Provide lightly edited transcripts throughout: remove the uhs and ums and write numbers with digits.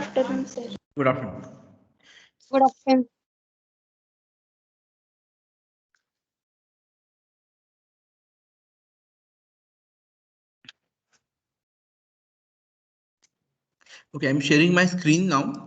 afternoon, sir. Good afternoon. Good afternoon. Okay, I'm sharing my screen now.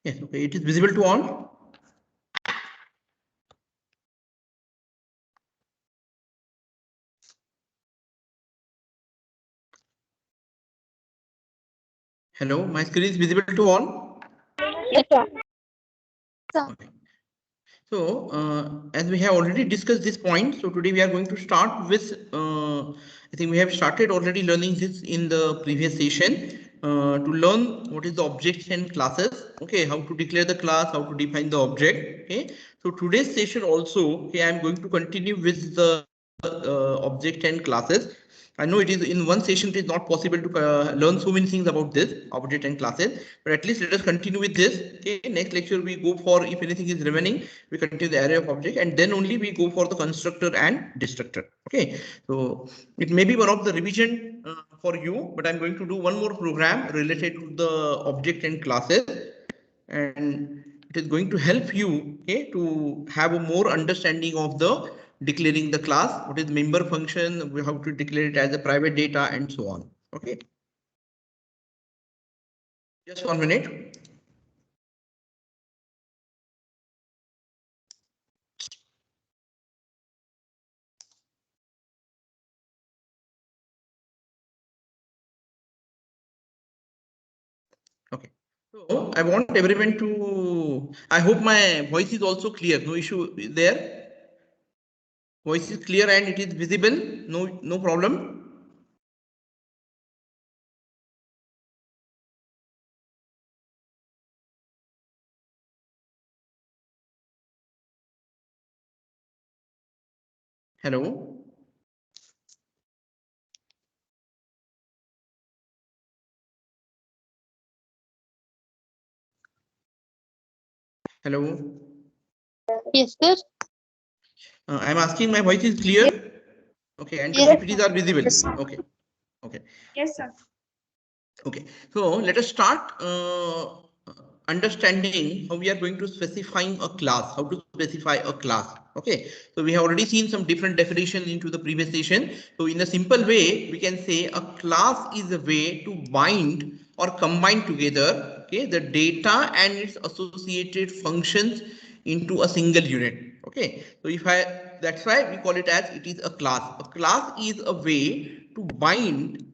Yes, okay, it is visible to all. Hello, my screen is visible to all. Yes, sir. Okay. So, as we have already discussed this point, so today we are going to start with, I think we have started already learning this in the previous session, to learn what is the objects and classes, okay, how to declare the class, how to define the object, okay. So today's session also, okay, I am going to continue with the object and classes. I know it is in one session, it is not possible to learn so many things about this object and classes, but at least let us continue with this. Okay, next lecture we go for, if anything is remaining, we continue the array of object, and then only we go for the constructor and destructor. Okay, so it may be one of the revision for you, but I'm going to do one more program related to the object and classes, and it is going to help you, okay, to have a more understanding of the declaring the class, what is member function, we have to declare it as a private data, and so on. Okay, just 1 minute. Okay, so I want everyone to, I hope my voice is also clear, no issue there. Voice is clear and it is visible, no problem. Hello. Hello. Yes, sir. I'm asking, my voice is clear. Yes. Okay, and Yes. PPTs are visible. Yes. Okay. Okay. Yes, sir. Okay. So let us start understanding how we are going to specifying a class, how to specify a class. Okay. So we have already seen some different definition into the previous session. So in a simple way, we can say a class is a way to bind or combine together, okay, the data and its associated functions into a single unit. Okay. So that's why we call it as it is a class. A class is a way to bind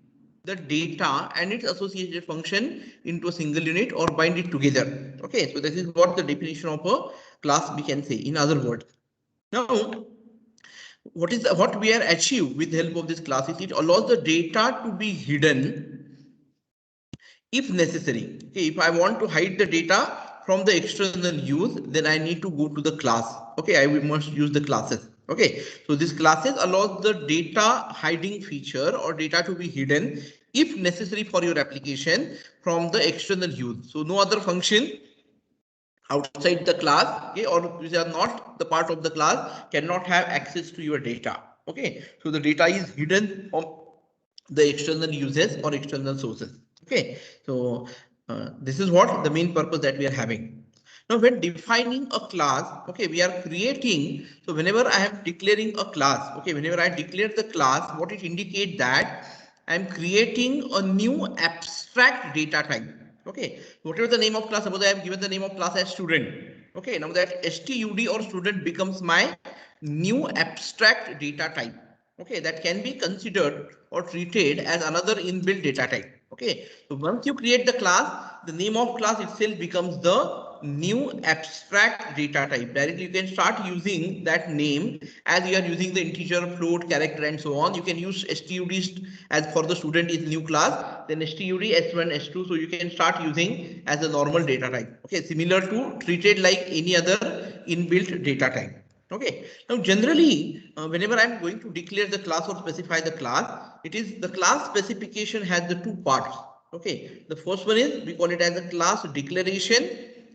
the data and its associated function into a single unit or bind it together. Okay, so this is what the definition of a class we can say, in other words. Now, what we are achieve with the help of this class is it allows the data to be hidden if necessary. Okay, if I want to hide the data from the external use, then I need to go to the class. Okay, I must use the classes. Okay, so this classes allows the data hiding feature or data to be hidden if necessary for your application from the external use. So no other function outside the class, okay, or which are not the part of the class cannot have access to your data. Okay, so the data is hidden from the external uses or external sources. Okay, so this is what the main purpose that we are having. Now, when defining a class, okay, we are creating. So whenever I am declaring a class, okay, whenever I declare the class, what it indicates that I am creating a new abstract data type. Okay, whatever the name of class, suppose I have given the name of class as student. Okay, now that stud or student becomes my new abstract data type. Okay, that can be considered or treated as another inbuilt data type. Okay, so once you create the class, the name of class itself becomes the new abstract data type. Directly you can start using that name as you are using the integer, float, character and so on. You can use std as for the student is new class, then stud, s1, s2. So you can start using as a normal data type. Okay, similar to treated like any other inbuilt data type. Okay, now generally whenever I'm going to declare the class or specify the class, it is the class specification has the two parts. Okay, the first one is we call it as a class declaration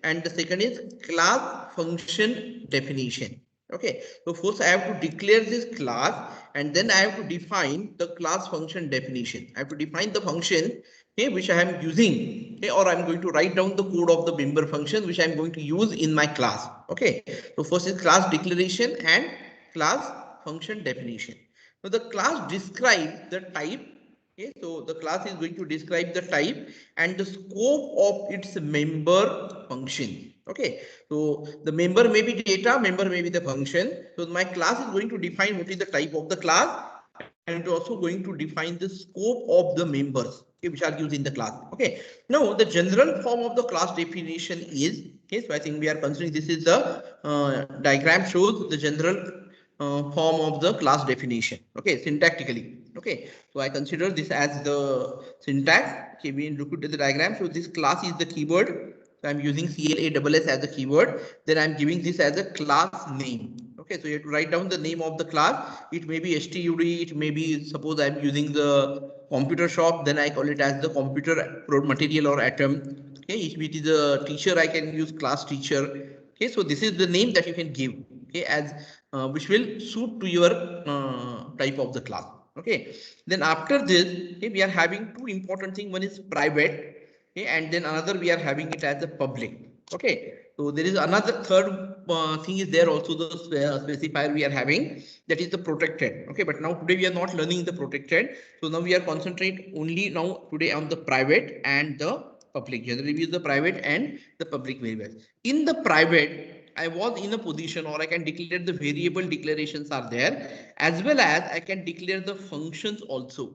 and the second is class function definition. Okay, so first I have to declare this class and then I have to define the class function definition. I have to define the function, okay, which I am using, okay, or I'm going to write down the code of the member function which I'm going to use in my class. Okay, so first is class declaration and class function definition. Now the class describes the type. Okay, so the class is going to describe the type and the scope of its member function. Okay, so the member may be data, member may be the function. So my class is going to define what is the type of the class and also going to define the scope of the members, okay, which are used in the class. Okay, now the general form of the class definition is, okay, so I think we are considering this is the diagram shows the general form of the class definition. Okay, syntactically. Okay, so I consider this as the syntax. Okay, we look at the diagram. So this class is the keyword. So I'm using CLASS as a keyword. Then I'm giving this as a class name. Okay, so you have to write down the name of the class. It may be STUD. It may be, suppose I'm using the computer shop. Then I call it as the computer material or atom. Okay, if it is a teacher, I can use class teacher. Okay, so this is the name that you can give. Okay, as which will suit to your type of the class. Okay, then after this, okay, we are having two important things. One is private, okay, and then another we are having it as a public. Okay, so there is another third thing is there also the specifier we are having, that is the protected. Okay, but now today we are not learning the protected. So now we are concentrate only now today on the private and the public. Generally we use the private and the public variables. In the private, I was in a position or I can declare the variable declarations are there, as well as I can declare the functions also.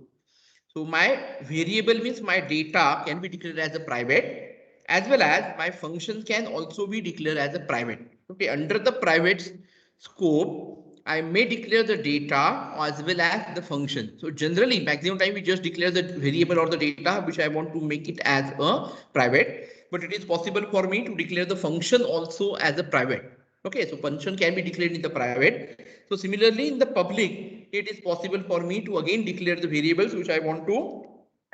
So my variable means my data can be declared as a private, as well as my functions can also be declared as a private. Okay, under the private scope, I may declare the data as well as the function. So generally, maximum time we just declare the variable or the data which I want to make it as a private, but it is possible for me to declare the function also as a private. Okay, so function can be declared in the private. So similarly in the public, it is possible for me to again declare the variables which I want to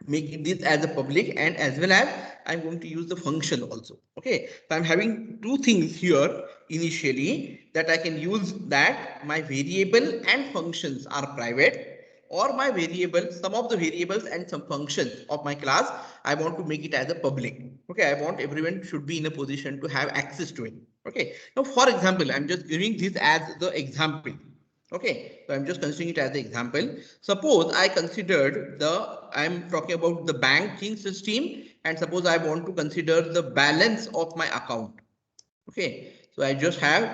make this as a public, and as well as I'm going to use the function also. Okay, so I'm having two things here initially that I can use, that my variable and functions are private, or my variable, some of the variables and some functions of my class, I want to make it as a public. Okay, I want everyone should be in a position to have access to it. Okay, now for example, I'm just giving this as the example. Okay, so I'm just considering it as an example. Suppose I considered I'm talking about the banking system, and suppose I want to consider the balance of my account. Okay, so I just have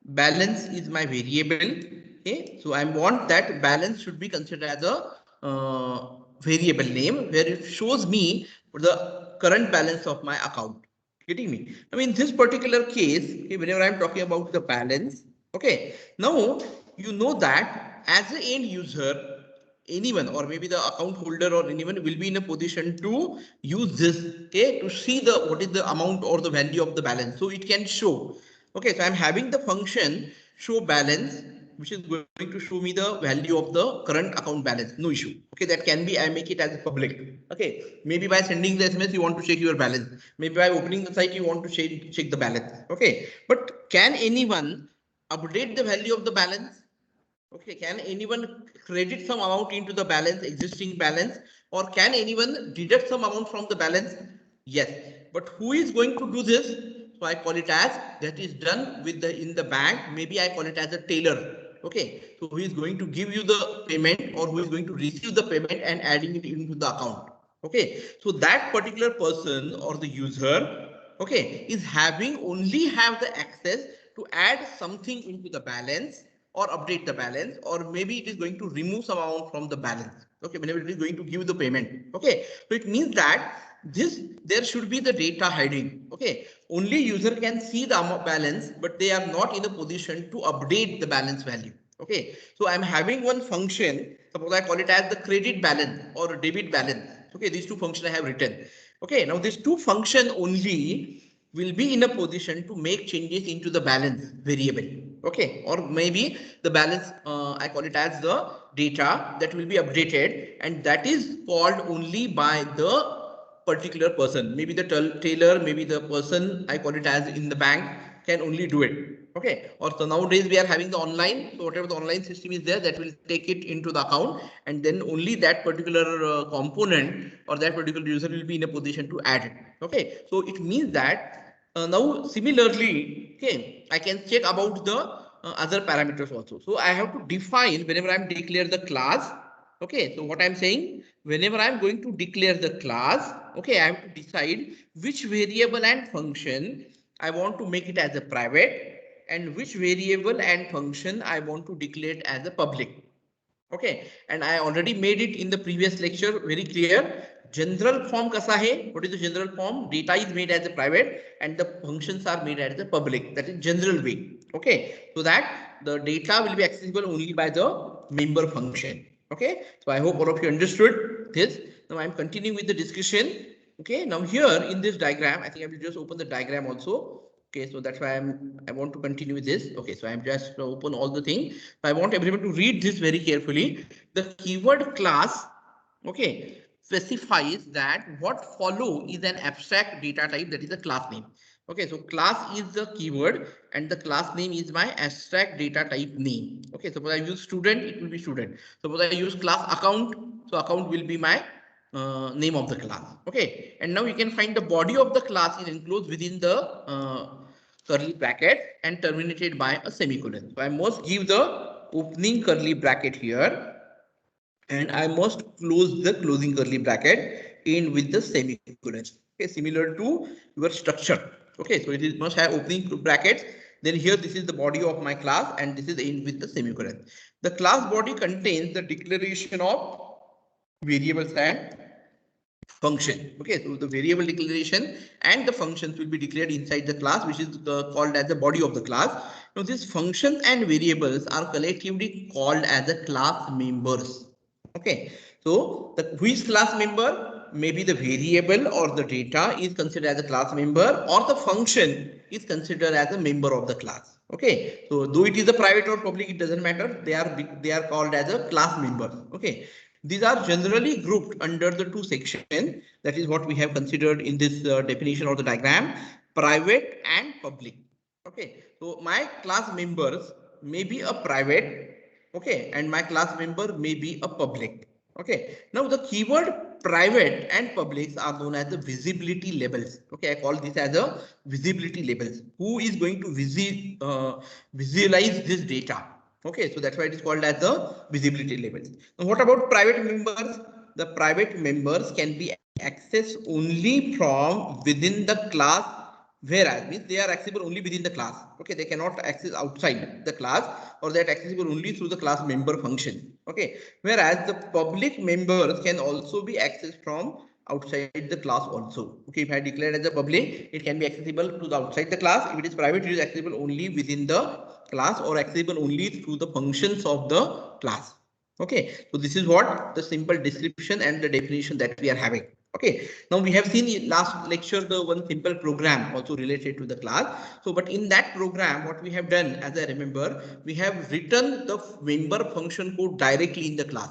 balance is my variable. Okay, so I want that balance should be considered as a variable name where it shows me the current balance of my account. Getting me? I mean, this particular case, okay, whenever I'm talking about the balance, okay, now you know that as an end user, anyone or maybe the account holder or anyone will be in a position to use this, okay, to see the what is the amount or the value of the balance, so it can show. Okay, so I'm having the function show balance which is going to show me the value of the current account balance. No issue. Okay, that can be, I make it as a public. Okay, maybe by sending the SMS you want to check your balance, maybe by opening the site you want to check the balance. Okay, but can anyone update the value of the balance? Okay, can anyone credit some amount into the balance, existing balance, or can anyone deduct some amount from the balance? Yes, but who is going to do this? So I call it as that is done with the in the bank. Maybe I call it as a tailor. Okay, so who is going to give you the payment or who is going to receive the payment and adding it into the account? Okay, so that particular person or the user, okay, is only have the access to add something into the balance or update the balance, or maybe it is going to remove some amount from the balance. Okay, whenever it is going to give the payment. Okay, so it means that there should be the data hiding. Okay, only user can see the amount balance, but they are not in a position to update the balance value. Okay, so I'm having one function. Suppose I call it as the credit balance or debit balance. Okay, these two functions I have written. Okay, now these two function only will be in a position to make changes into the balance variable. Okay, or maybe the balance, I call it as the data that will be updated, and that is called only by the particular person. Maybe the tailor, maybe the person, I call it as in the bank, can only do it. Okay, or so nowadays we are having the online, so whatever the online system is there, that will take it into the account, and then only that particular component or that particular user will be in a position to add it. Okay, so it means that now similarly, okay, I can check about the other parameters also. So I have to define whenever I'm declare the class. Okay, so what I'm saying, whenever I'm going to declare the class, okay, I have to decide which variable and function I want to make it as a private, and which variable and function I want to declare it as a public. Okay, and I already made it in the previous lecture very clear. General form kasa hai? What is the general form? Data is made as a private and the functions are made as a public. That is general way. Okay, so that the data will be accessible only by the member function. Okay, so I hope all of you understood this. Now I'm continuing with the discussion. Okay, now here in this diagram, I think I will just open the diagram also. Okay, so that's why I want to continue with this. Okay, so I'm just open all the thing. So I want everyone to read this very carefully. The keyword class, okay, specifies that what follow is an abstract data type, that is a class name. Okay, so class is the keyword and the class name is my abstract data type name. Okay, suppose I use student, it will be student. Suppose I use class account, so account will be my name of the class. Okay, and now you can find the body of the class is enclosed within the curly bracket and terminated by a semicolon. So I must give the opening curly bracket here, and I must close the closing curly bracket in with the semicolon. Okay, similar to your structure. Okay, so it is must have opening brackets. Then here this is the body of my class, and this is in with the semicolon. The class body contains the declaration of variables and function. Okay, so the variable declaration and the functions will be declared inside the class, which is called as the body of the class. Now these functions and variables are collectively called as the class members. Okay, so the which class member, maybe the variable or the data is considered as a class member, or the function is considered as a member of the class. Okay, so though it is a private or public, it doesn't matter. They are called as a class member. Okay, these are generally grouped under the two sections. That is what we have considered in this definition of the diagram: private and public. Okay, so my class members may be a private, okay, and my class member may be a public. Okay, now the keyword private and public are known as the visibility labels. Okay, I call this as a visibility labels. Who is going to visualize this data? Okay, so that's why it is called as the visibility labels. Now, what about private members? The private members can be accessed only from within the class, whereas means they are accessible only within the class. Okay, they cannot access outside the class, or they are accessible only through the class member function. Okay, whereas the public members can also be accessed from outside the class also. Okay, if I declare as a public, it can be accessible to the outside the class. If it is private, it is accessible only within the class or accessible only through the functions of the class. Okay, so this is what the simple description and the definition that we are having. Okay, now we have seen in last lecture the one simple program also related to the class. So, but in that program, what we have done, as I remember, we have written the member function code directly in the class.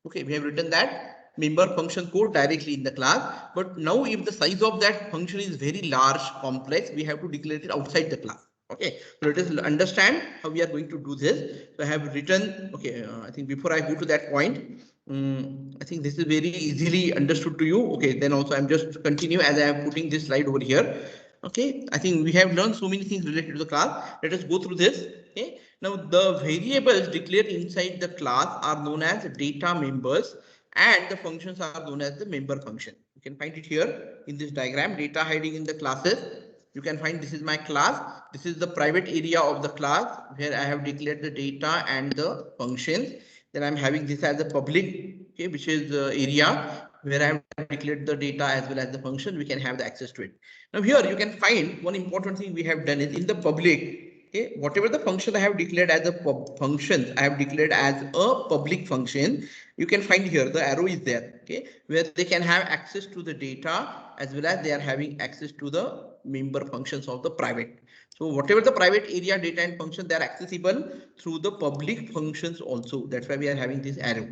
Okay, we have written that member function code directly in the class. But now if the size of that function is very large, complex, we have to declare it outside the class. Okay, so let us understand how we are going to do this. So I have written, okay, I think before I go to that point, I think this is very easily understood to you. Okay, then also I'm just continue as I am putting this slide over here. Okay, I think we have learned so many things related to the class. Let us go through this. Okay, now the variables declared inside the class are known as data members, and the functions are known as the member function. You can find it here in this diagram, data hiding in the classes. You can find this is my class. This is the private area of the class where I have declared the data and the functions. Then I'm having this as a public, okay, which is the area where I have declared the data as well as the function, we can have the access to it. Now here you can find one important thing we have done is in the public. Okay, whatever the function I have declared as a function, I have declared as a public function. You can find here the arrow is there. Okay, where they can have access to the data as well as they are having access to the member functions of the private. So whatever the private area data and function, they are accessible through the public functions also. That's why we are having this arrow.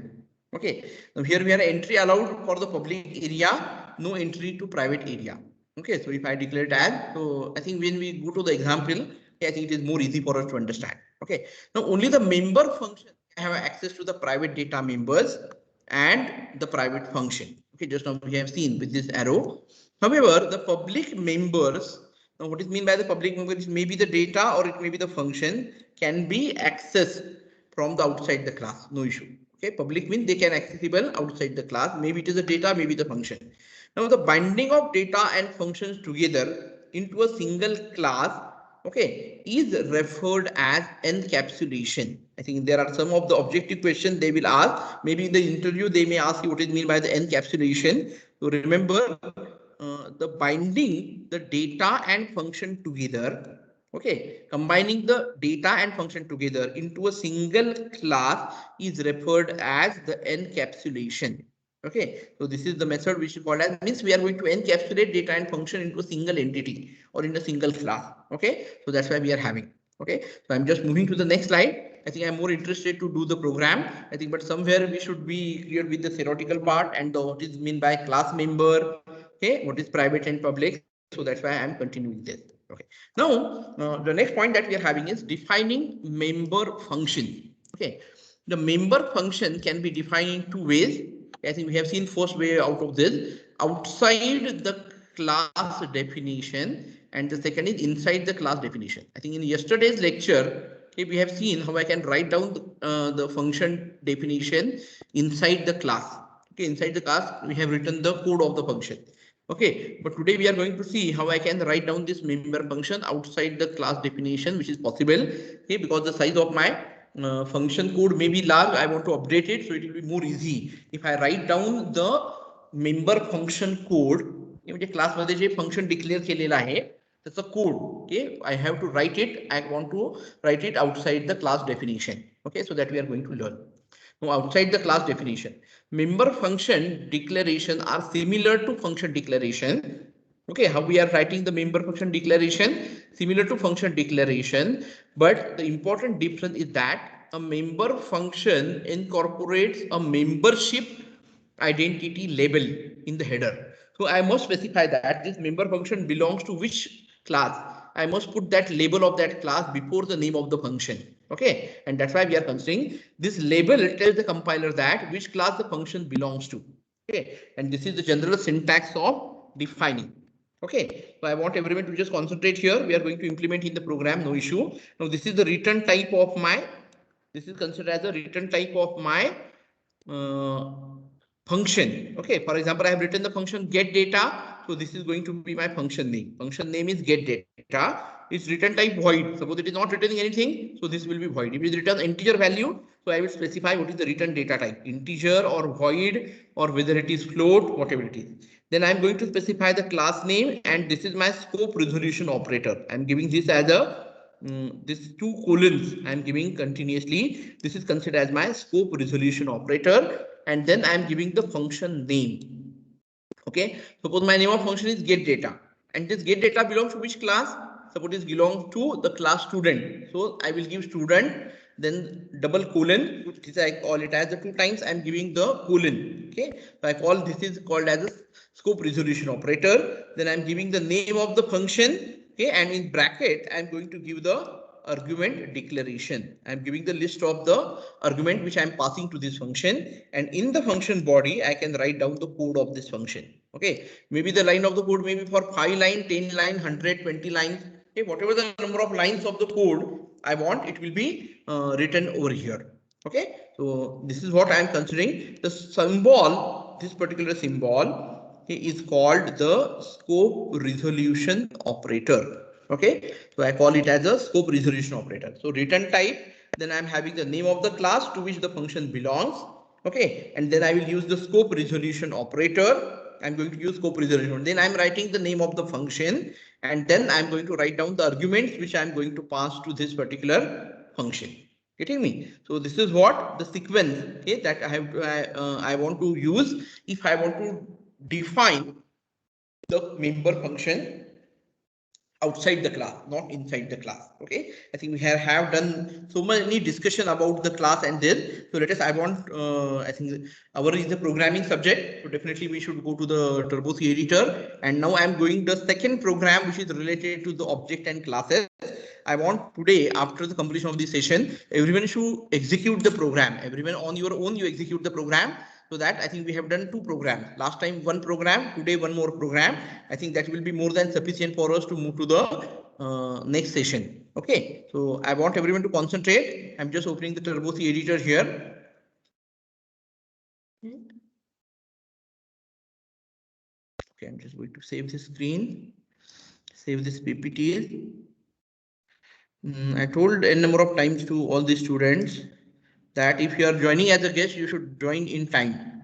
Okay, now here we are entry allowed for the public area, no entry to private area. Okay, so if I declare it as, so I think when we go to the example, I think it is more easy for us to understand. Okay, now only the member function have access to the private data members and the private function. Okay, just now we have seen with this arrow. However, the public members, now what is mean by the public member is maybe the data or it may be the function can be accessed from the outside the class, no issue. Okay, public means they can accessible outside the class. Maybe it is a data, maybe the function. Now the binding of data and functions together into a single class, okay, is referred as encapsulation. I think there are some of the objective questions they will ask. Maybe in the interview they may ask you what is mean by the encapsulation. So remember, the binding the data and function together. Okay, combining the data and function together into a single class is referred as the encapsulation. Okay, so this is the method which is called as, means we are going to encapsulate data and function into a single entity or in a single class. Okay, so that's why we are having. Okay, so I'm just moving to the next slide. I think I'm more interested to do the program. I think, but somewhere we should be clear with the theoretical part and the what is mean by class member. Okay, what is private and public. So that's why I'm continuing this. Okay. Now, the next point that we are having is defining member function. Okay. The member function can be defined in two ways. I think we have seen first way out of this outside the class definition, and the second is inside the class definition. I think in yesterday's lecture, okay, we have seen how I can write down the function definition inside the class. Okay, inside the class, we have written the code of the function. Okay, but today we are going to see how I can write down this member function outside the class definition, which is possible. Okay, because the size of my function code may be large, I want to update it, so it will be more easy if I write down the member function code. म्हणजे class मध्ये जे function declare केलेला आहे त्याचा code. Okay, I have to write it. I want to write it outside the class definition. Okay, so that we are going to learn. Now, outside the class definition, member function declaration are similar to function declaration. Okay, how we are writing the member function declaration, similar to function declaration, but the important difference is that a member function incorporates a membership identity label in the header. So I must specify that this member function belongs to which class. I must put that label of that class before the name of the function. Okay, and that's why we are considering this label tells the compiler that which class the function belongs to. Okay, and this is the general syntax of defining. Okay, so I want everyone to just concentrate here. We are going to implement in the program, no issue. Now this is the return type of my, this is considered as a return type of my function. Okay, for example, I have written the function get data. So this is going to be my function name. Function name is get data. Its return type void. Suppose it is not returning anything, so this will be void. If it returns integer value, so I will specify what is the return data type, integer or void, or whether it is float, whatever it is. Then I'm going to specify the class name, and this is my scope resolution operator. I'm giving this as a this 2 colons I'm giving continuously. This is considered as my scope resolution operator, and then I'm giving the function name. Okay, suppose my name of function is get data, and this get data belongs to which class? Suppose it belongs to the class student. So I will give student, then double colon, which I call it as the 2 times I'm giving the colon. Okay, so I call this is called as a scope resolution operator. Then I'm giving the name of the function. Okay, and in bracket I'm going to give the argument declaration. I'm giving the list of the argument which I'm passing to this function, and in the function body I can write down the code of this function. Okay, maybe the line of the code may be for 5 line, 10 line, 120 lines. Okay, whatever the number of lines of the code I want, it will be written over here. Okay, so this is what I am considering. The symbol, this particular symbol is called the scope resolution operator. Okay, so I call it as a scope resolution operator. So return type, then I'm having the name of the class to which the function belongs. Okay, and then I will use the scope resolution operator. I'm going to use scope resolution. Then I'm writing the name of the function, and then I'm going to write down the arguments which I'm going to pass to this particular function. Getting me? So this is what the sequence, okay, that I want to use if I want to define the member function outside the class, not inside the class. Okay, I think we have done so many discussion about the class and this. So let us, I want, I think our is the programming subject. So definitely we should go to the Turbo C editor. And now I'm going the second program, which is related to the object and classes. I want today, after the completion of this session, everyone should execute the program. Everyone on your own, you execute the program. So that I think we have done 2 programs. Last time 1 program, today 1 more program. I think that will be more than sufficient for us to move to the next session. Okay, so I want everyone to concentrate. I'm just opening the Turbo C editor here. Okay, I'm just going to save this screen, save this PPT. I told a number of times to all the students that if you are joining as a guest, you should join in time.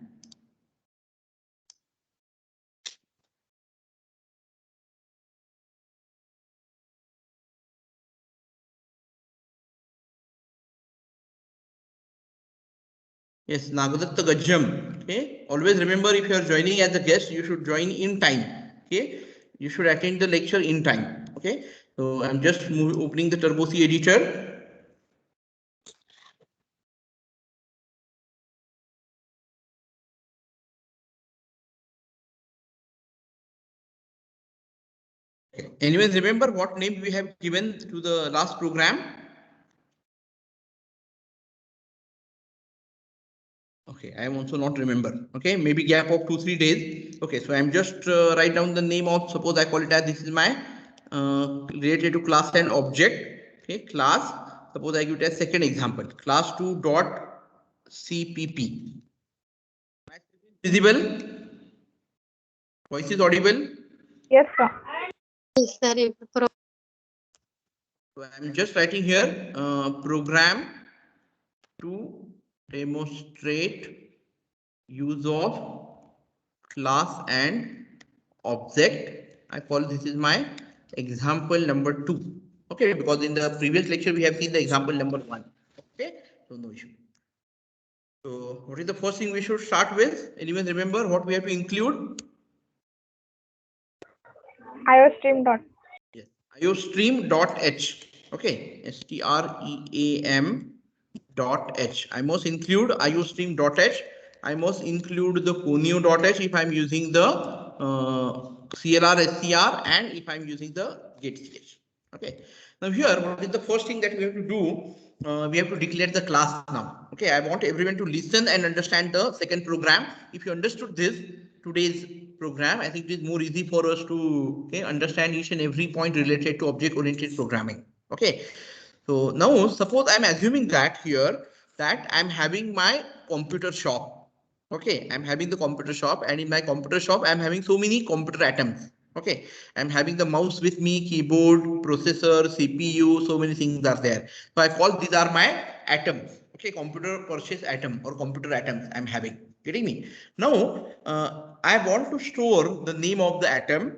Yes, Nagadatta Gajam. Okay, always remember if you are joining as a guest, you should join in time. Okay, you should attend the lecture in time. Okay, so I'm just opening the Turbo C editor. Anyways, remember what name we have given to the last program? Okay, I am also not remember. Okay, maybe gap of 2-3 days. Okay, so I'm just write down the name of, suppose I call it as this is my related to class and object. Okay, class. Suppose I give it a second example, class 2 dot cpp. Visible? Voice is audible? Yes, sir. Yes, sir. So I'm just writing here program to demonstrate use of class and object. I call this is my example number 2. Okay, because in the previous lecture we have seen the example number 1. Okay, so no issue. So what is the first thing we should start with? Anyone remember what we have to include? IOStream dot. Yes, iostream.h. Okay, stream dot h. I must include iostream.h. I must include the conio.h if I'm using the CLR SCR and if I'm using the getch. Okay. Now here, what is the first thing that we have to do? We have to declare the class now. Okay, I want everyone to listen and understand the second program. If you understood this today's program, I think it is more easy for us to understand each and every point related to object-oriented programming. Okay, so now suppose I'm assuming that here that I'm having my computer shop. Okay, I'm having the computer shop, and in my computer shop, I'm having so many computer atoms. Okay, I'm having the mouse with me, keyboard, processor, CPU, so many things are there. So I call these are my atoms. Okay, computer purchase atom or computer atoms I'm having. Getting me? Now, I want to store the name of the atom.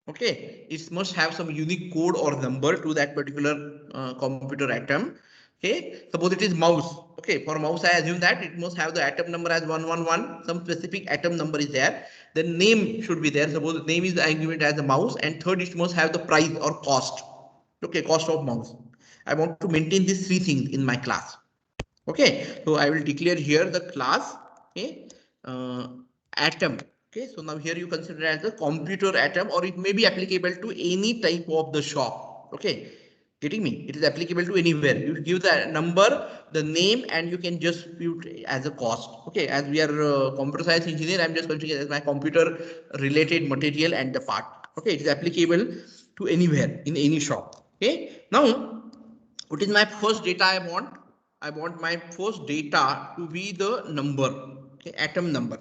Okay, it must have some unique code or number to that particular computer atom. Okay, suppose it is mouse. Okay, for mouse I assume that it must have the atom number as 111. Some specific atom number is there. Then name should be there. Suppose the name is I give it as a mouse, and third it must have the price or cost. Okay, cost of mouse. I want to maintain these 3 things in my class. Okay, so I will declare here the class. Okay, atom. Okay, so now here you consider as a computer atom, or it may be applicable to any type of the shop. Okay, getting me? It is applicable to anywhere. You give the number, the name, and you can just put as a cost. Okay, as we are computer science engineer, I'm just considering it as my computer related material and the part. Okay, it is applicable to anywhere in any shop. Okay, now what is my first data I want? I want my first data to be the number, okay, atom number.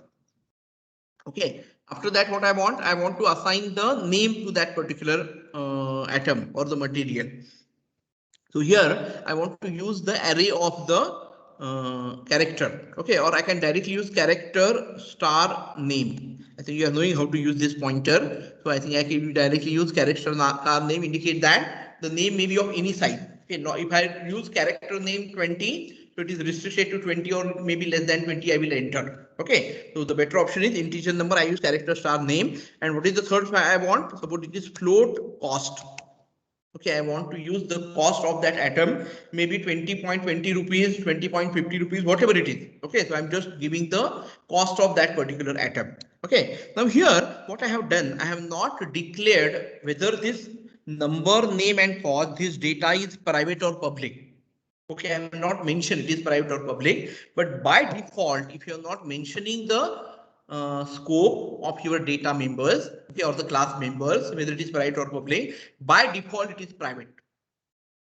Okay, after that what I want to assign the name to that particular atom or the material. So here I want to use the array of the character. Okay, or I can directly use character star name. I think you are knowing how to use this pointer. So I think I can directly use character star name, indicate that the name may be of any size. Okay, now if I use character name 20, so it is restricted to 20 or maybe less than 20, I will enter. Okay, so the better option is integer number. I use character star name. And what is the third I want? Suppose it is float cost. Okay, I want to use the cost of that atom, maybe 20.20 rupees, 20.50 rupees, whatever it is. Okay, so I'm just giving the cost of that particular atom. Okay, now here what I have done, I have not declared whether this number, name and cost, this data is private or public. Okay, I am not mentioned it is private or public, but by default, if you are not mentioning the scope of your data members, okay, or the class members, whether it is private or public, by default it is private.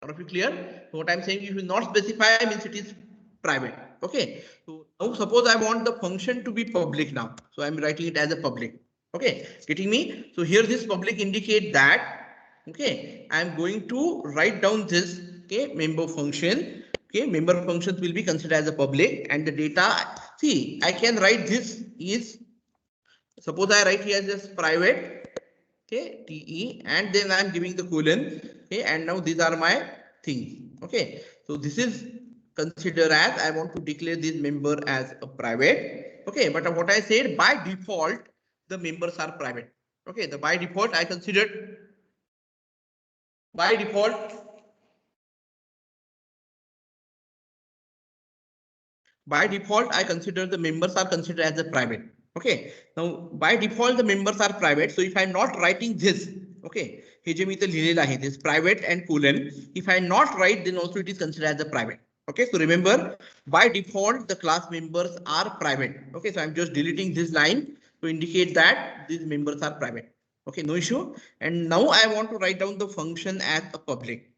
Are you clear? So what I'm saying, if you not specify means it is private. Okay. So now suppose I want the function to be public now. So I'm writing it as a public. Okay, getting me? So here this public indicate that. Okay, I'm going to write down this. Okay, member function. Okay, member functions will be considered as a public, and the data. See, I can write this is. Suppose I write here as private. Okay, TE, and then I'm giving the colon. Okay, and now these are my things. Okay, so this is considered as I want to declare this member as a private. Okay, but what I said, by default the members are private. Okay, the by default I considered by default I consider the members are considered as a private. Okay, now by default the members are private. So if I'm not writing this, okay, हे जे मी इथे लिहिलेलं आहे this private and colon, if I not write, then also it is considered as a private. Okay, so remember, by default the class members are private. Okay, so I'm just deleting this line to indicate that these members are private. Okay, no issue. And now I want to write down the function as a public.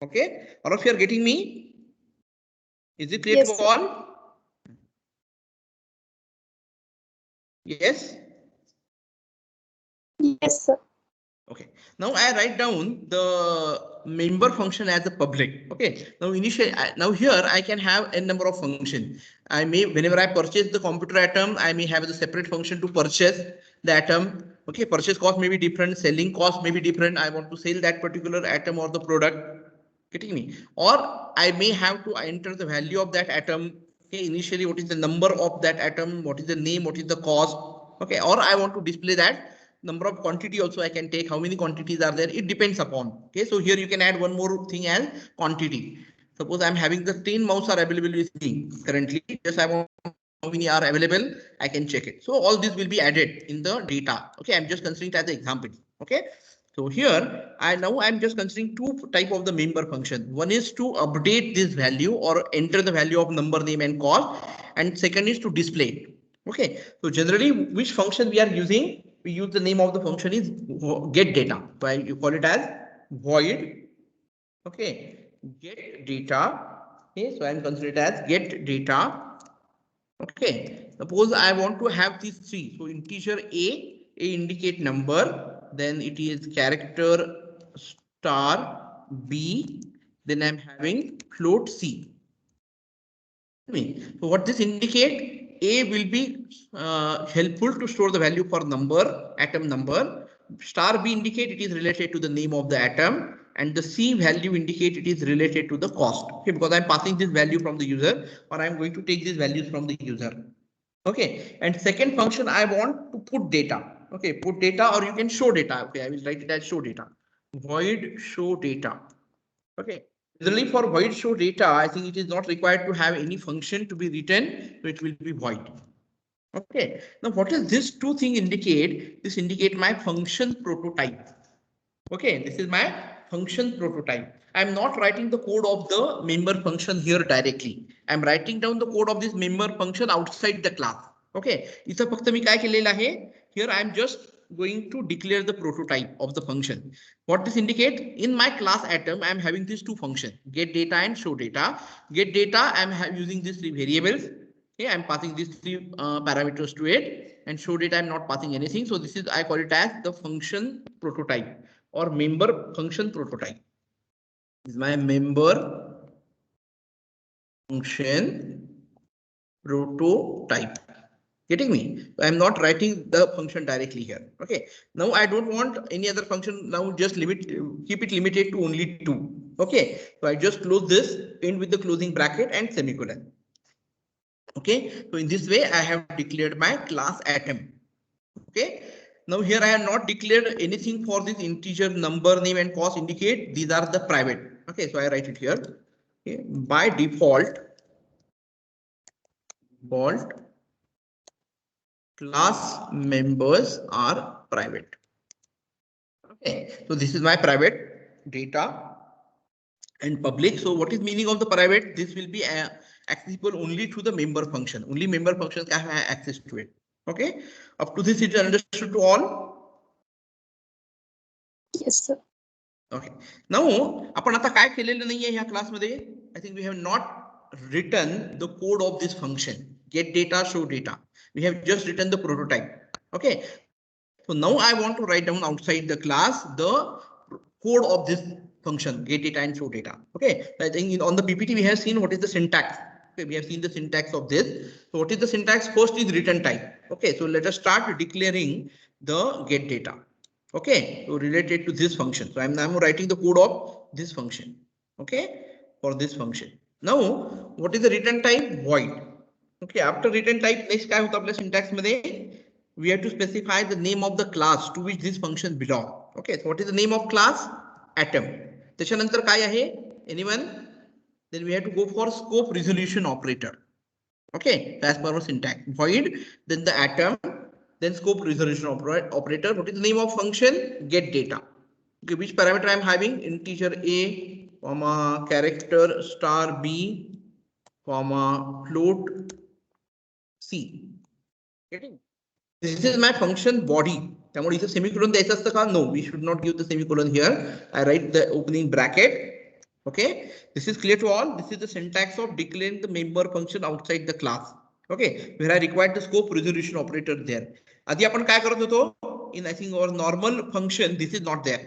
Okay, all of you are getting me? Is it clear Yes, to all? Yes. yes, sir. Okay. Now I write down the member function as a public. Okay. Now initially, now here I can have a number of functions. I may, whenever I purchase the computer atom, I may have the separate function to purchase the atom. Okay. Purchase cost may be different. Selling cost may be different. I want to sell that particular atom or the product. Getting me? Or I may have to enter the value of that atom. Okay. Initially, what is the number of that atom? What is the name? What is the cost? Okay. Or I want to display that number of quantity also I can take. How many quantities are there? It depends upon. Okay. So here you can add one more thing as quantity. Suppose I'm having the 10 mouse are available with me currently. Just I want how many are available. I can check it. So all this will be added in the data. Okay. I'm just considering it as an example. Okay. So here I'm just considering two type of the member function. One is to update this value or enter the value of number, name and cost. And second is to display it. Okay. So generally which function we are using? We use the name of the function is get data. Why you call it as void. Okay. Get data. Okay. So I'm considering it as get data. Okay. Suppose I want to have these three. So integer A indicate number. Then it is character star B. Then I'm having float C. So what this indicate? A will be helpful to store the value for number, atom number. Star B indicate it is related to the name of the atom, and the C value indicate it is related to the cost. Okay, because I'm passing this value from the user, or I'm going to take these values from the user. Okay, and second function I want to put data. Okay, put data, or you can show data. Okay, I will write it as show data. Void show data. Okay. Generally for void show data, I think it is not required to have any function to be written, so it will be void. Okay. Now what does this two thing indicate? This indicate my function prototype. Okay, this is my function prototype. I'm not writing the code of the member function here directly. I'm writing down the code of this member function outside the class. Okay. इथं फक्त मी काय केलेलं आहे? Here I'm just going to declare the prototype of the function. What this indicate? In my class atom, I'm having these two functions, get data and show data. Get data, I'm using these three variables. Okay, I'm passing these three parameters to it, and show data I'm not passing anything. So this is, I call it as the function prototype or member function prototype. This is my member function prototype. Getting me? So I'm not writing the function directly here. Okay. Now I don't want any other function. Now just keep it limited to only 2. Okay. So I just close this, end with the closing bracket and semicolon. Okay. So in this way, I have declared my class atom. Okay. Now here I have not declared anything for this integer, number, name, and cost indicate. These are the private. Okay. So I write it here. Okay. By default, class members are private. Okay, so this is my private data and public. So what is meaning of the private? This will be accessible only to the member function. Only member functions can have access to it. Okay, up to this it is understood to all. Yes, sir. Okay, now आपण आता काय केलेलं नाहीये ह्या class मध्ये. I think we have not written the code of this function get data, show data. We have just written the prototype. Okay, so now I want to write down outside the class the code of this function get data and show data. Okay, I think on the PPT we have seen what is the syntax. Okay, we have seen the syntax of this. So what is the syntax? First is return type. Okay, so let us start declaring the get data. Okay, so related to this function. So I'm writing the code of this function. Okay, for this function. Now what is the return type? Void. Okay, after return type next काय होतं आपल्या syntax मध्ये we have to specify the name of the class to which this function belong. Okay, so what is the name of class? Atom. त्याच्यानंतर काय आहे? Anyone? Then we have to go for scope resolution operator. Okay, as per our syntax. Void, then the atom, then scope resolution operator. What is the name of function? Get data. Okay, which parameter I am having? Integer a, comma character star b, comma float c. Getting? This is my function body. त्यामुळे इथे semicolon द्यायचं असतं का? No, we should not give the semicolon here. I write the opening bracket. Okay, this is clear to all. This is the syntax of declaring the member function outside the class. Okay, where I required the scope resolution operator there. आधी आपण काय करत होतो? In I think our normal function, this is not there.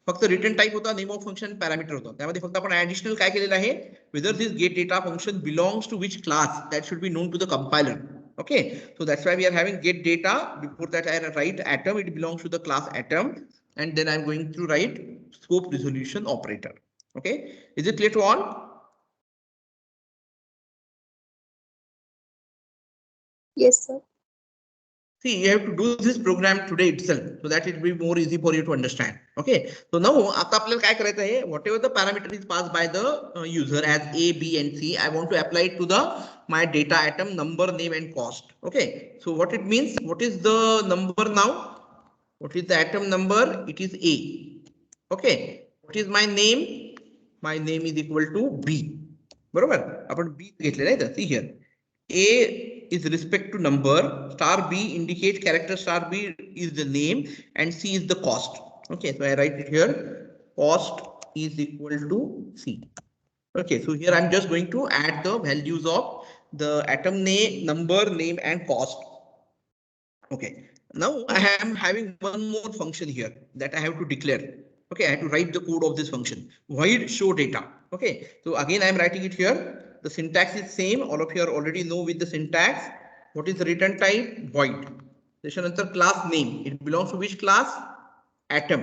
फक्त return type होता, name of function parameter होता. त्यामध्ये फक्त आपण ऍडिशनल काय केलेलं आहे? Whether this get data function belongs to which class, that should be known to the compiler. Okay, so that's why we are having get data. Before that I write atom, it belongs to the class atom, and then I'm going to write scope resolution operator. Okay, is it clear to all? Yes, sir. See, you have to do this program today itself so that it will be more easy for you to understand. Okay, so now आता आपल्याला काय करायचं आहे? Whatever the parameter is passed by the user as A, B, and C, I want to apply it to the my data atom number, name, and cost. Okay, so what it means? What is the number now? What is the atom number? It is A. Okay, what is my name? My name is equal to B. बरोबर? आपण B घेतलेलं आहे तर see here. A is respect to number, star B indicate character star B is the name, and C is the cost. Okay, so I write it here. Cost is equal to C. Okay, so here I'm just going to add the values of the atom name, number, name, and cost. Okay, now I am having one more function here that I have to declare. Okay, I have to write the code of this function. Void show data. Okay, so again I am writing it here. The syntax is same. All of you are already know with the syntax. What is the return type? Void. त्याच्यानंतर class name. It belongs to which class? Atom.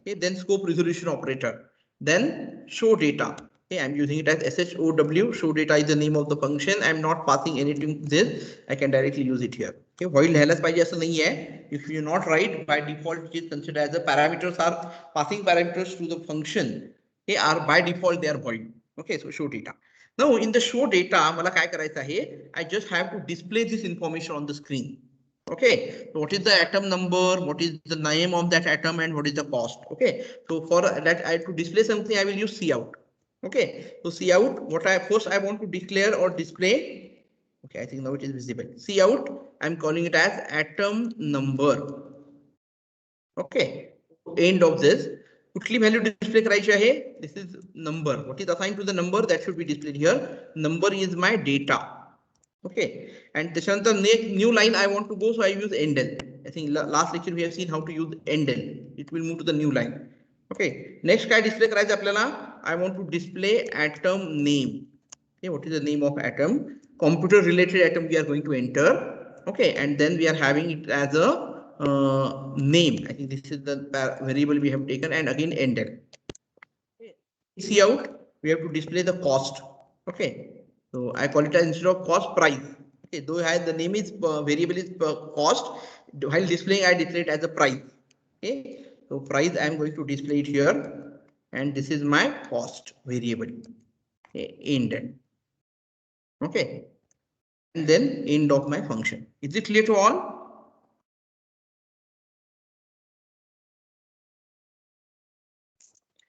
Okay, then scope resolution operator. Then show data. Okay, I'm using it as SHOW. Show data is the name of the function. I'm not passing anything to this. I can directly use it here. Okay, void लिहायलाच पाहिजे असं नाही आहे. If you not write by default, it is considered as the parameters are passing parameters to the function. They are by default they are void. Okay, so show data. Now in the show data, मला काय करायचं आहे? I just have to display this information on the screen. Okay, so what is the atom number, what is the name of that atom, and what is the cost? Okay, so for that I have to display something, I will use cout. Okay, so cout, what I first I want to declare or display. Okay, I think now it is visible. Cout, I'm calling it as atom number. Okay, end of this. कुठली value display करायची आहे? This is number. What is assigned to the number that should be displayed here? Number is my data. Okay, and त्याच्यानंतर new line I want to go, so I use endl. I think last lecture we have seen how to use endl. It will move to the new line. Okay, next काय display करायचं आपल्याला? I want to display atom name. Okay, what is the name of atom? computer related atom we are going to enter. Okay, and then we are having it as a name. I think this is the variable we have taken, and again ended. See out, we have to display the cost. Okay, so I call it as, instead of cost, price. Okay, though the name is variable is cost, while displaying I declare it as a price. Okay, so price I am going to display it here, and this is my cost variable. Okay, indent. Okay, and then end of my function. Is it clear to all?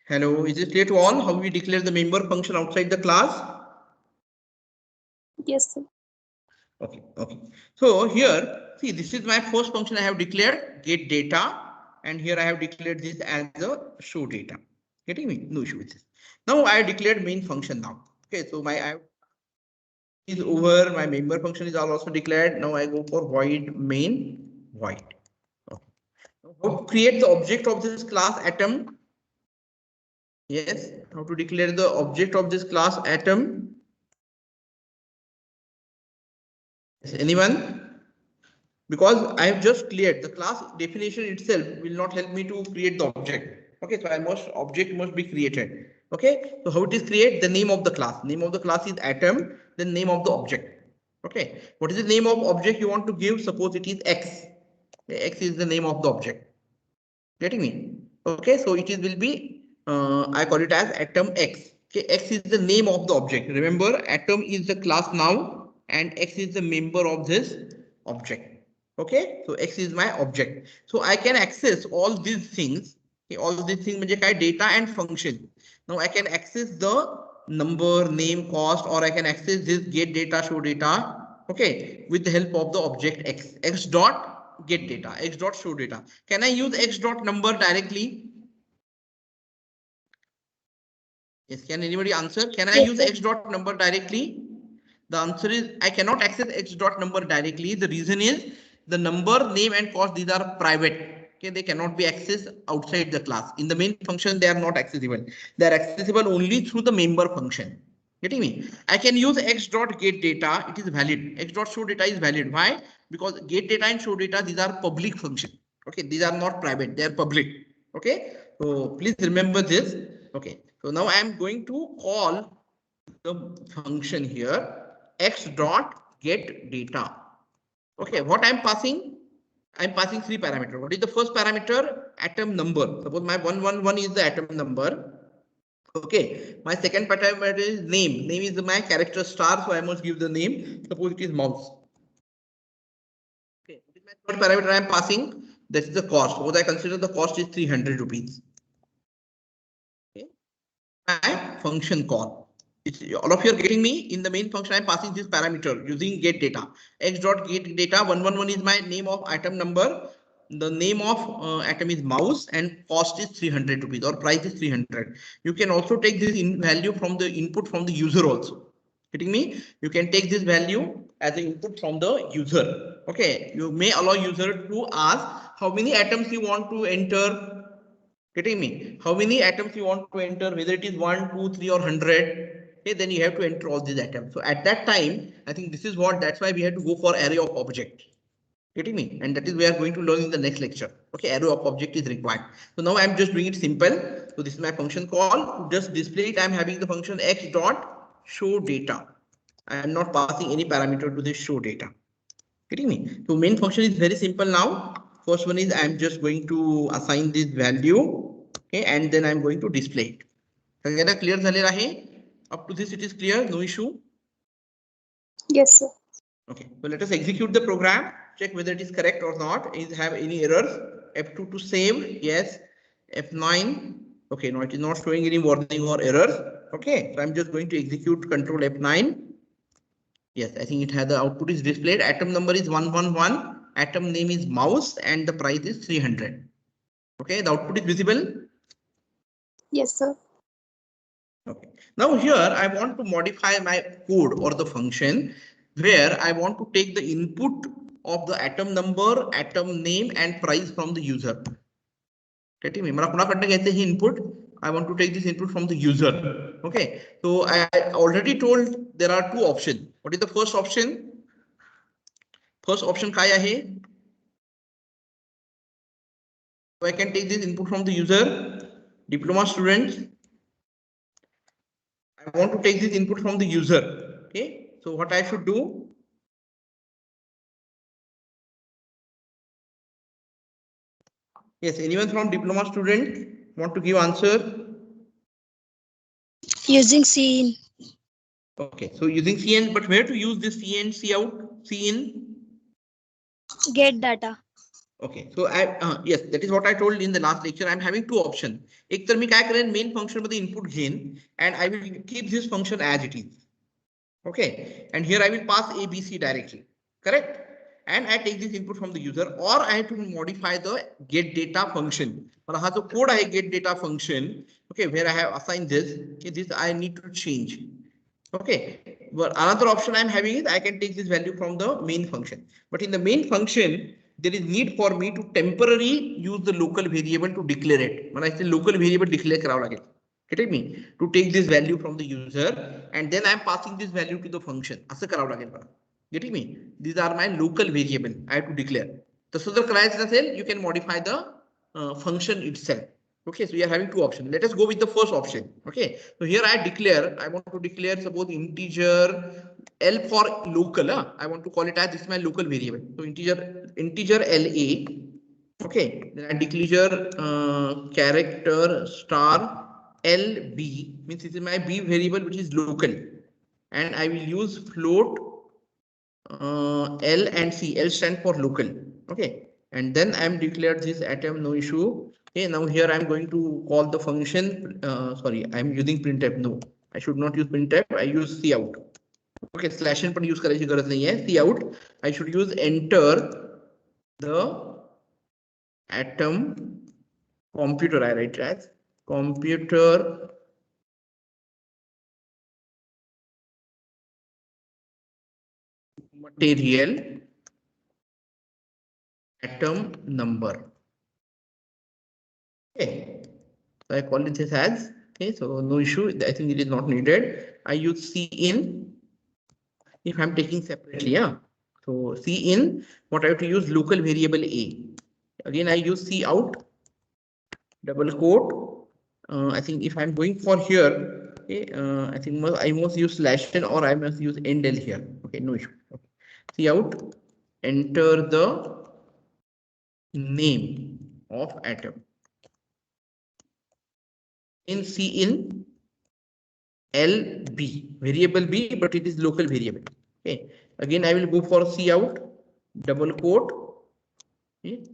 Hello, is it clear to all how we declare the member function outside the class? Yes, sir. Okay, okay. So here, see, this is my first function I have declared, get data, and here I have declared this as a show data. Getting me? No issue with this. Now I have declared main function now. Okay, so my is over, my member function is also declared. Now I go for void main void. Okay. How to create the object of this class atom? Yes, how to declare the object of this class atom? Yes, anyone? Because I have just cleared the class definition itself will not help me to create the object. Okay, so object must be created. Okay, so how it is created? The name of the class. Name of the class is atom, the name of the object. Okay, what is the name of object you want to give? Suppose it is X. X is the name of the object. Getting me? Okay, so it is will be I call it as atom X. Okay, X is the name of the object. Remember, atom is the class now, and X is the member of this object. Okay, so X is my object. So I can access all these things. Okay, all these things म्हणजे काय? Data and function. Now I can access the number, name, cost, or I can access this get data, show data. Okay, with the help of the object X. X dot get data, X dot show data. Can I use X dot number directly? Yes, can anybody answer? Can I use X dot number directly? The answer is I cannot access X dot number directly. The reason is the number, name, and cost, these are private. Okay, they cannot be accessed outside the class. In the main function, they are not accessible. They are accessible only through the member function. Getting me? I can use X dot get data. It is valid. X dot show data is valid. Why? Because get data and show data, these are public function. Okay, these are not private. They are public. Okay, so please remember this. Okay, so now I am going to call the function here X dot get data. Okay, what I'm passing? I'm passing three parameters. What is the first parameter? Atom number. Suppose my 111 is the atom number. Okay, my second parameter is name. Name is my character star, so I must give the name. Suppose it is mouse. Okay, what is my third parameter I am passing? That is the cost. Suppose I consider the cost is 300 rupees. Okay, my function call. All of you are getting me. In the main function, I'm passing this parameter using get data. X dot get data 111 is my name of atom number. The name of atom is mouse, and cost is 300 rupees, or price is 300. You can also take this in value from the input from the user also. Getting me? You can take this value as an input from the user. Okay, you may allow user to ask how many atoms you want to enter. Getting me? How many atoms you want to enter, whether it is 1, 2, 3, or 100. Okay, then you have to enter all these atoms. So at that time, I think this is what, that's why we have to go for array of object. Getting me? And that is we are going to learn in the next lecture. Okay, array of object is required. So now I'm just doing it simple. So this is my function call. To just display it, I'm having the function X dot show data. I am not passing any parameter to this show data. Getting me? So main function is very simple now. First one is I'm just going to assign this value. Okay, and then I'm going to display it. सगळ्यांना clear झालेलं आहे? Up to this it is clear, no issue. Yes, sir. Okay, so let us execute the program, check whether it is correct or not. Is have any errors? F2 to save, yes. F9, okay, no, it is not showing any warning or errors. Okay, so I'm just going to execute control F9. Yes, I think it has the output is displayed. Atom number is 111. Atom name is mouse, and the price is 300. Okay, the output is visible. Yes, sir. Okay. Now here I want to modify my code or the function where I want to take the input of the atom number, atom name, and price from the user. Getting me? मला कुणाकडनं घ्यायचं हे input? I want to take this input from the user. Okay, so I already told there are two options. What is the first option? First option काय आहे? So I can take this input from the user, diploma students. I want to take this input from the user. Okay, so what I should do? Yes, anyone from diploma student want to give answer? Using Cin. Okay, so using Cin, but where to use this Cin, Cout, Cin? Get data. Okay, so yes, that is what I told in the last lecture. I'm having two options. एक तर मी काय करेन main function मध्ये input घेईन and I will keep this function as it is. Okay, and here I will pass A, B, C directly. Correct? And I take this input from the user, or I have to modify the get data function. और हा जो code आहे get data function, okay, where I have assigned this, okay, this I need to change. Okay, but another option I'm having is I can take this value from the main function. But in the main function, there is need for me to temporarily use the local variable to declare it. When I say local variable declare करावं लागेल. Getting me? To take this value from the user and then I'm passing this value to the function. असं करावं लागेल मला. Getting me? These are my local variable. I have to declare. तसं जर करायचं नसेल, you can modify the function itself. Okay, so we are having two options. Let us go with the first option. Okay, so here I declare, I want to declare suppose integer L for local. I want to call it as this is my local variable. So integer LA. Okay, then I declare character star LB means this is my B variable which is local, and I will use float L and C. L stand for local. Okay, and then I'm declared this atom, no issue. Okay, now here I'm going to call the function. Sorry, I'm using printf. No, I should not use printf. I use cout. Okay, slash n पण use करायची गरज नाही आहे. Cout. I should use enter the atom computer. I write as computer material atom number. Okay, so I call it this as, okay, so no issue. I think it is not needed. I use Cin if I'm taking separately. Yeah, so Cin, what I have to use local variable A. Again, I use Cout double quote. I think if I'm going for here, okay, I think I must use slash n or I must use end L here. Okay, no issue. Okay. Cout, enter the name of atom. In Cin LB, variable B, but it is local variable. Okay, again I will go for Cout double quote. Okay.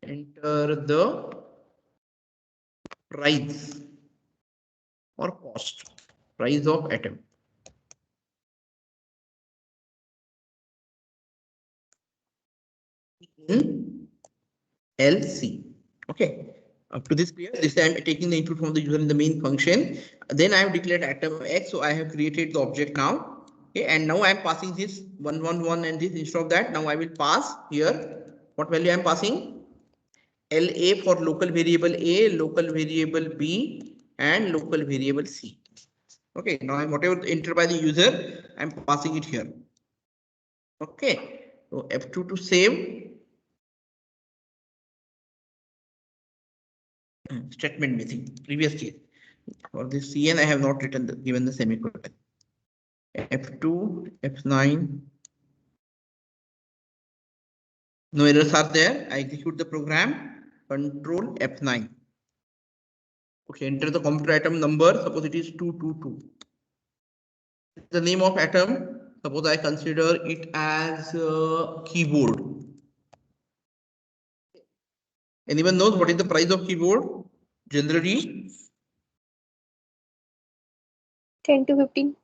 Enter the price or cost, price of atom. In LC. Okay. Up to this clear. This time I'm taking the input from the user in the main function. Then I have declared atom X. So I have created the object now. Okay, and now I'm passing this 111 and this instead of that. Now I will pass here. What value I'm passing? LA for local variable A, local variable B, and local variable C. Okay, now I'm whatever entered by the user, I'm passing it here. Okay, so F2 to save. Statement missing. Previous case. For this Cn, I have not written given the semicolon. F2, F9. No errors are there. I execute the program. Control F9. Okay, enter the computer atom number. Suppose it is 222. The name of atom. Suppose I consider it as keyboard. Anyone knows what is the price of keyboard? Generally? 10 to 15.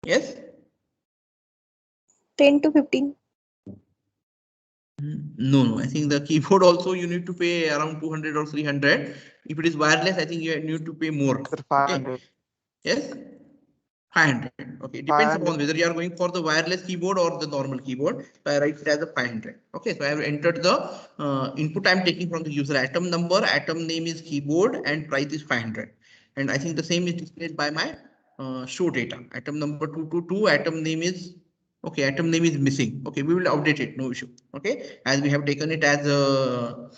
Yes? 10 to 15. No, I think the keyboard also you need to pay around 200 or 300. If it is wireless, I think you need to pay more. 500. Okay. Yes? 500. Okay, it depends 500. upon whether you are going for the wireless keyboard or the normal keyboard. So I write it as a 500. Okay, so I have entered the input I'm taking from the user. Atom number, atom name is keyboard, and price is 500. And I think the same is displayed by my show data. Atom number 222, atom name is okay. Atom name is missing. Okay, we will update it. No issue. Okay, as we have taken it as a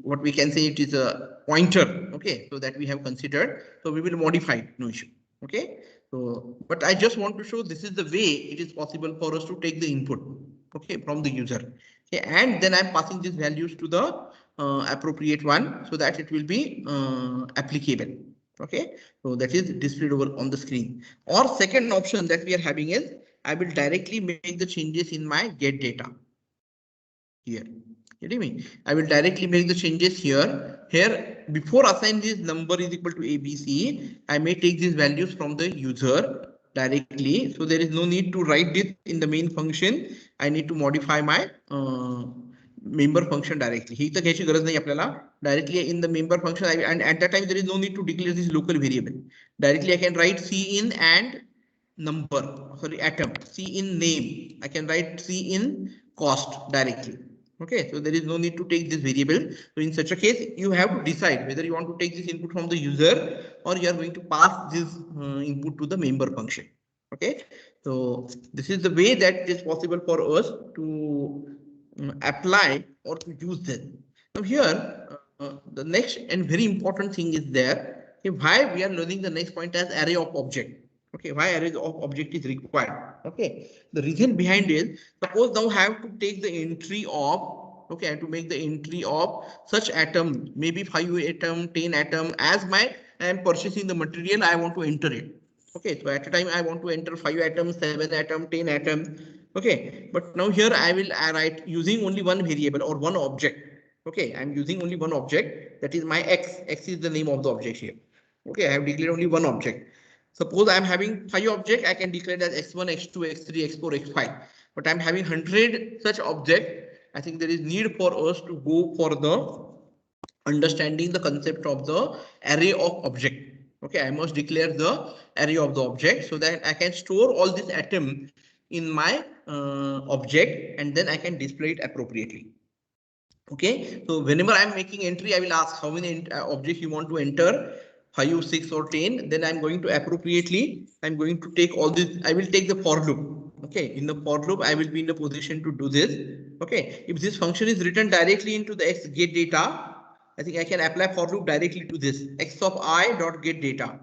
what we can say, it is a pointer. Okay, so that we have considered. So we will modify it. No issue. Okay, so but I just want to show this is the way it is possible for us to take the input, okay, from the user. Okay, and then I'm passing these values to the appropriate one so that it will be applicable. Okay, so that is displayed over on the screen. Or second option that we are having is I will directly make the changes in my get data here. Getting me? I will directly make the changes here. Here, before assign this number is equal to ABC, I may take these values from the user directly. So there is no need to write this in the main function. I need to modify my member function directly. ही तर घ्यायची गरज नाही आपल्याला. Directly in the member function, and at that time there is no need to declare this local variable. Directly I can write C in and number, sorry, atom. C in name. I can write C in cost directly. Okay, so there is no need to take this variable. So in such a case, you have to decide whether you want to take this input from the user or you are going to pass this input to the member function. Okay, so this is the way that it is possible for us to apply or to use this. Now here, the next and very important thing is there. Okay, why we are learning the next point as array of object. Okay, why array of object is required. Okay, the reason behind is, suppose now I have to take the entry of, okay, I have to make the entry of such atom, maybe 5 atom, 10 atom, as my I am purchasing the material, I want to enter it. Okay, so at a time I want to enter 5 atoms, 7 atom, 10 atom. Okay, but now here I write using only one variable or one object. Okay, I'm using only one object, that is my x. X is the name of the object here. Okay, I have declared only one object. Suppose I'm having 5 objects, I can declare that x1, x2, x3, x4, x5. But I'm having 100 such objects. I think there is need for us to go for the understanding the concept of the array of object. Okay, I must declare the array of the object so that I can store all this atom in my object and then I can display it appropriately. Okay, so whenever I'm making entry, I will ask how many objects you want to enter. 5, 6 or 10, then I'm going to appropriately, I'm going to take all this, I will take the for loop. Okay, in the for loop, I will be in the position to do this. Okay, if this function is written directly into the x get data, I think I can apply for loop directly to this x of I dot get data.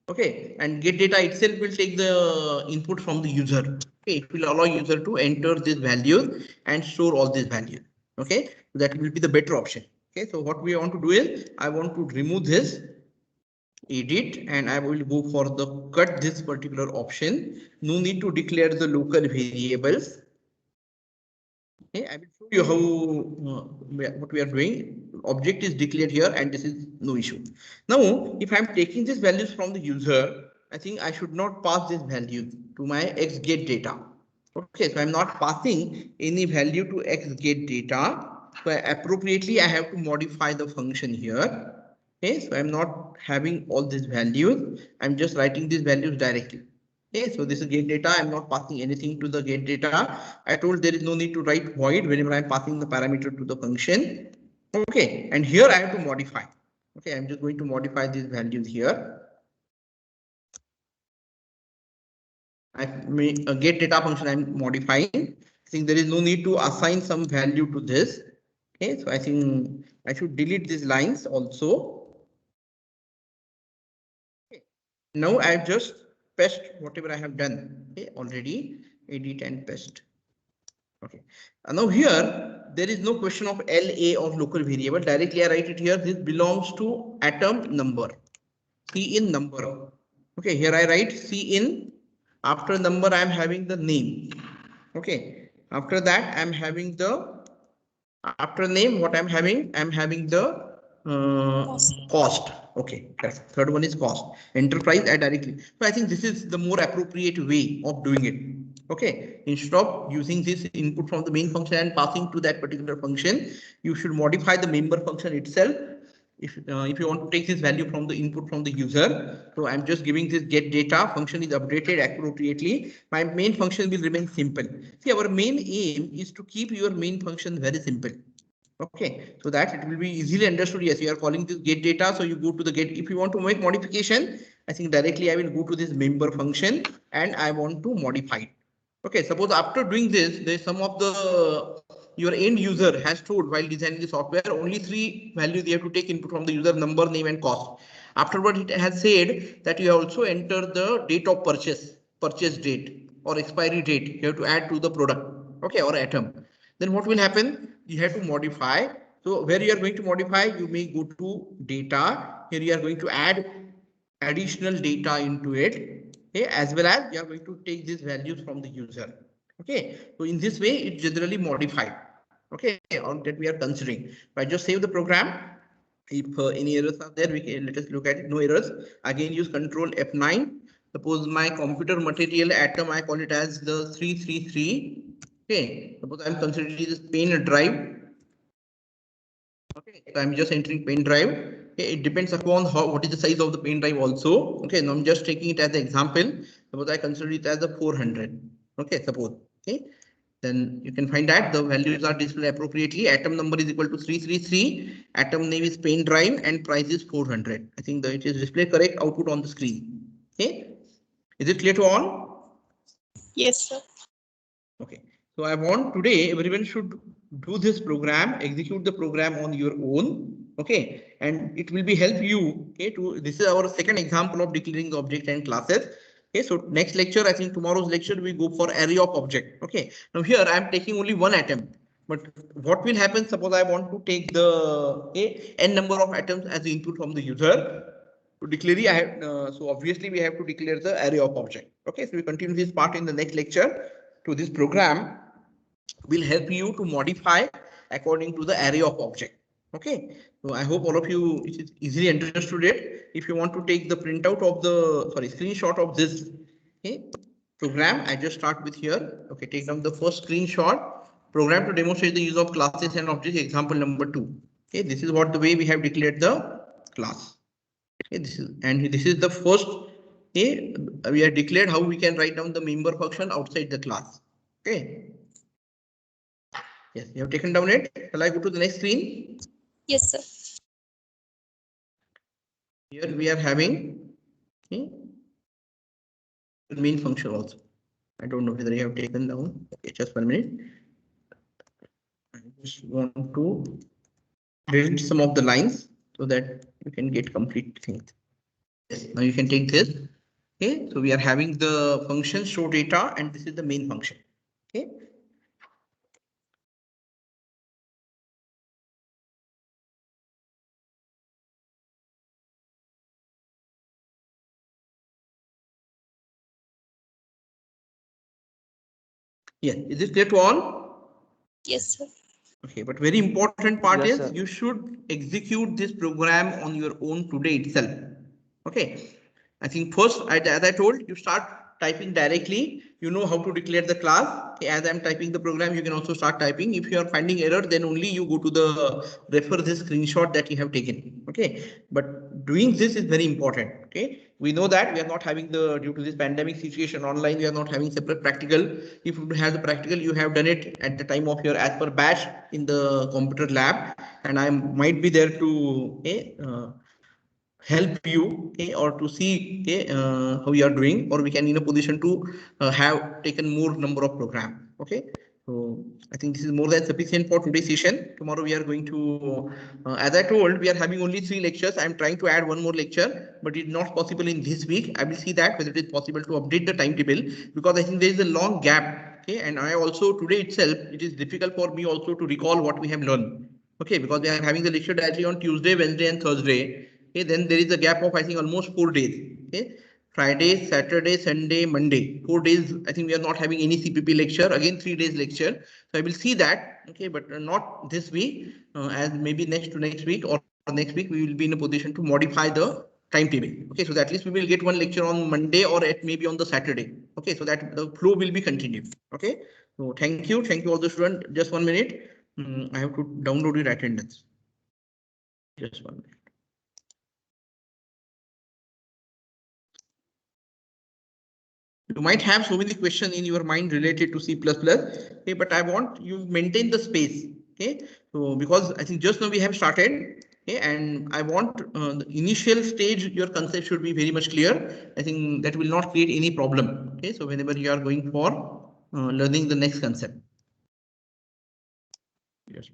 Okay, and get data itself will take the input from the user. Okay, it will allow user to enter this value and store all these values. Okay, so that will be the better option. Okay, so what we want to do is I want to remove this, edit, and I will go for the cut this particular option. No need to declare the local variables. Okay, I will show you how what we are doing. Object is declared here and this is no issue. Now, if I'm taking these values from the user, I think I should not pass this value to my x get data. Okay, so I'm not passing any value to x get data. So appropriately, I have to modify the function here. Okay, so I'm not having all these values. I'm just writing these values directly. Okay, so this is get data. I'm not passing anything to the get data. I told there is no need to write void whenever I'm passing the parameter to the function. Okay, and here I have to modify. Okay, I'm just going to modify these values here. I make a get data function I'm modifying. I think there is no need to assign some value to this. Okay, so I think I should delete these lines also. Okay. Now I've just paste whatever I have done. Okay, already edit and paste. Okay, and now here there is no question of LA of local variable. Directly I write it here. This belongs to atom number. C in number. Okay, here I write C in. After number, I am having the name. Okay, after that, I am having the, after name, what I am having? I am having the cost. Okay, correct. Third one is cost. Enterprise I directly. So I think this is the more appropriate way of doing it. Okay, instead of using this input from the main function and passing to that particular function, you should modify the member function itself if you want to take this value from the input from the user, so I'm just giving this get data function is updated appropriately. My main function will remain simple. See, our main aim is to keep your main function very simple. Okay, so that it will be easily understood. Yes, you are calling this get data, so you go to the get. If you want to make modification, I think directly I will go to this member function and I want to modify it. Okay, suppose after doing this, there's some of the your end user has stored while designing the software only 3 values you have to take input from the user: number, name, and cost. Afterward, it has said that you also enter the date of purchase date or expiry date. You have to add to the product, okay, or atom. Then what will happen? You have to modify. So where you are going to modify, you may go to data. Here you are going to add additional data into it, okay, as well as you are going to take these values from the user. Okay, so in this way, it's generally modified. Okay, on that we are considering. If I just save the program, if any errors are there, we can let us look at it. No errors. Again, use Control F9. Suppose my computer material atom, I call it as the 333. Okay, suppose I'm considering this pen drive. Okay, so I'm just entering pen drive. Okay, it depends upon what is the size of the pen drive also. Okay, now I'm just taking it as an example. Suppose I consider it as a 400. Okay, suppose. Okay, then you can find that the values are displayed appropriately. Atom number is equal to 333. Atom name is pen drive and price is 400. I think that it is displayed correct output on the screen. Okay, is it clear to all? Yes, sir. Okay, so I want today everyone should do this program, execute the program on your own. Okay, and it will be help you. Okay, to this is our second example of declaring the object and classes. Okay, so next lecture, I think tomorrow's lecture we go for array of object. Okay, now here I am taking only one atom. But what will happen? Suppose I want to take the n number of atoms as the input from the user. To declare, I have so obviously we have to declare the array of object. Okay, so we continue this part in the next lecture. To this program will help you to modify according to the array of object. Okay, so I hope all of you it is easily understood it. If you want to take the printout of the screenshot of this program, I just start with here. Okay, take down the first screenshot. Program to demonstrate the use of classes and objects. Example number 2. Okay, this is what the way we have declared the class. Okay, this is the first. Okay, we have declared how we can write down the member function outside the class. Okay. Yes, you have taken down it. Shall I go to the next screen? Yes, sir. Here we are having the main function also. I don't know whether you have taken down. Okay, just 1 minute. I just want to delete some of the lines so that you can get complete things. Yes, now you can take this. Okay, so we are having the function show data, and this is the main function. Okay. Yes, is it clear to all? Yes, sir. Okay, but very important part Yes, is sir. you should execute this program on your own today itself. Okay, I think first, as I told, you start typing directly. You know how to declare the class. Okay, as I'm typing the program, you can also start typing. If you are finding error, then only you go to the refer this screenshot that you have taken. Okay, but doing this is very important. Okay, we know that we are not having the due to this pandemic situation online. We are not having separate practical. If you have the practical, you have done it at the time of your as per batch in the computer lab, and I might be there to help you or to see how you are doing, or we can in a position to have taken more number of program. Okay, so I think this is more than sufficient for today's session. Tomorrow we are going to as I told, we are having only 3 lectures. I am trying to add one more lecture, but it's not possible in this week. I will see that whether it is possible to update the timetable, because I think there is a long gap. Okay, and I also today itself it is difficult for me also to recall what we have learned. Okay, because we are having the lecture directly on Tuesday, Wednesday, and Thursday. Okay, then there is a gap of I think almost 4 days. Okay, Friday, Saturday, Sunday, Monday, 4 days. I think we are not having any CPP lecture. Again, 3 days lecture. So I will see that. Okay, but not this week. As maybe next week or next week we will be in a position to modify the timetable. Okay, so at least we will get one lecture on Monday or at maybe on the Saturday. Okay, so that the flow will be continued. Okay, so thank you all the students. Just 1 minute. I have to download your attendance. Just 1 minute. You might have so many questions in your mind related to C++, okay, but I want you maintain the space. Okay, so because I think just now we have started, okay, and I want the initial stage, your concept should be very much clear. I think that will not create any problem. Okay, so whenever you are going for learning the next concept. Yes,